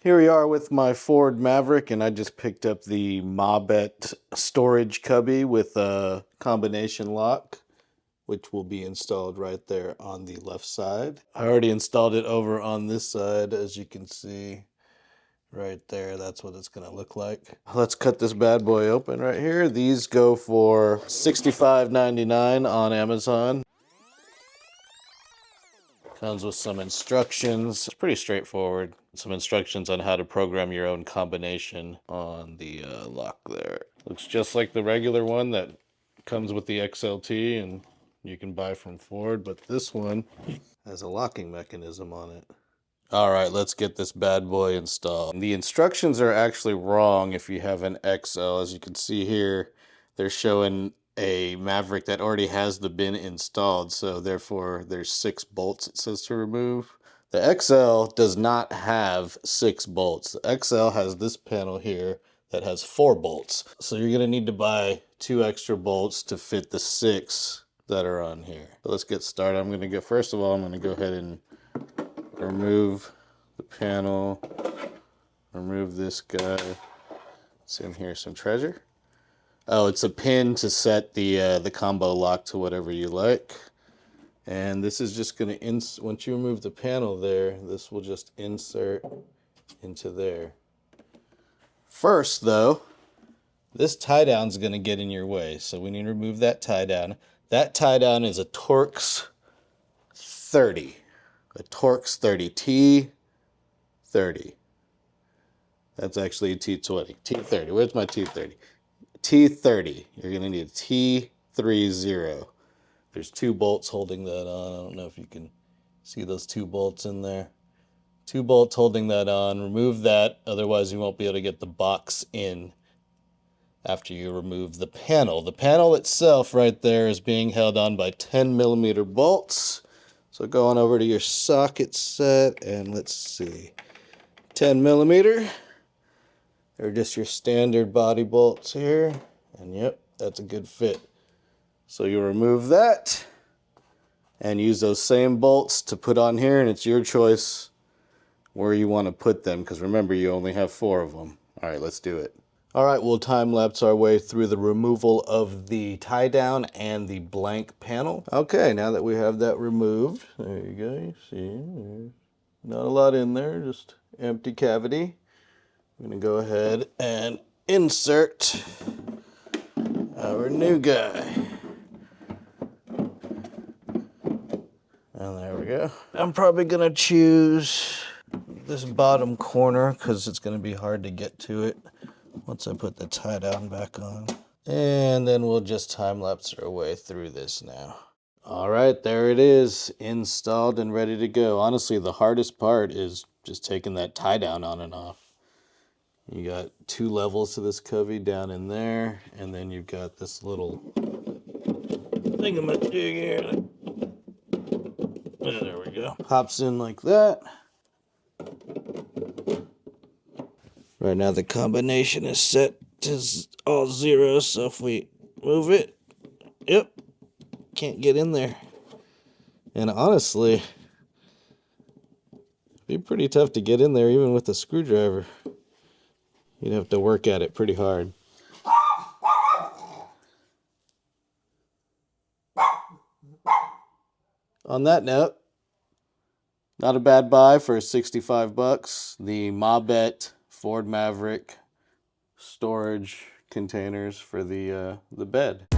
Here we are with my Ford Maverick, and I just picked up the Mabett storage cubby with a combination lock, which will be installed right there on the left side. I already installed it over on this side, as you can see right there. That's what it's gonna look like. Let's cut this bad boy open right here. These go for $65.99 on Amazon. Comes with some instructions. It's pretty straightforward. Some instructions on how to program your own combination on the lock there. Looks just like the regular one that comes with the XLT and you can buy from Ford, but this one has a locking mechanism on it. All right, let's get this bad boy installed. The instructions are actually wrong if you have an XL. As you can see here, they're showing a Maverick that already has the bin installed, so therefore there's 6 bolts it says to remove. The XL does not have 6 bolts. The XL has this panel here that has 4 bolts. So you're gonna need to buy 2 extra bolts to fit the 6 that are on here. So let's get started. First of all, I'm gonna go ahead and remove the panel, remove this guy. It's in here, some treasure. Oh, it's a pin to set the combo lock to whatever you like. And this is just gonna, once you remove the panel there, this will just insert into there. First though, this tie down is gonna get in your way. So we need to remove that tie down. That tie down is a Torx 30. A Torx 30, T30. That's actually a T20, T30. Where's my T30? T30. You're gonna need a T30. There's 2 bolts holding that on. I don't know if you can see those 2 bolts in there. 2 bolts holding that on. Remove that, otherwise you won't be able to get the box in after you remove the panel. The panel itself right there is being held on by 10mm bolts. So go on over to your socket set and let's see. 10mm. They're just your standard body bolts here. And yep, that's a good fit. So you remove that and use those same bolts to put on here, and it's your choice where you want to put them, because remember, you only have 4 of them. All right, let's do it. All right, we'll time lapse our way through the removal of the tie down and the blank panel. Okay, now that we have that removed, there you go, you see, not a lot in there, just empty cavity. I'm gonna go ahead and insert our new guy. And there we go. I'm probably gonna choose this bottom corner because it's gonna be hard to get to it once I put the tie down back on. And then we'll just time lapse our way through this now. All right, there it is, installed and ready to go. Honestly, the hardest part is just taking that tie down on and off. You got 2 levels to this cubby down in there, and then you've got this little thingamajig here. There we go. Pops in like that. Right now the combination is set to all 0, so if we move it, yep, can't get in there. And honestly, it'd be pretty tough to get in there even with a screwdriver. You'd have to work at it pretty hard. On that note, not a bad buy for 65 bucks. The Mabett Ford Maverick storage containers for the bed.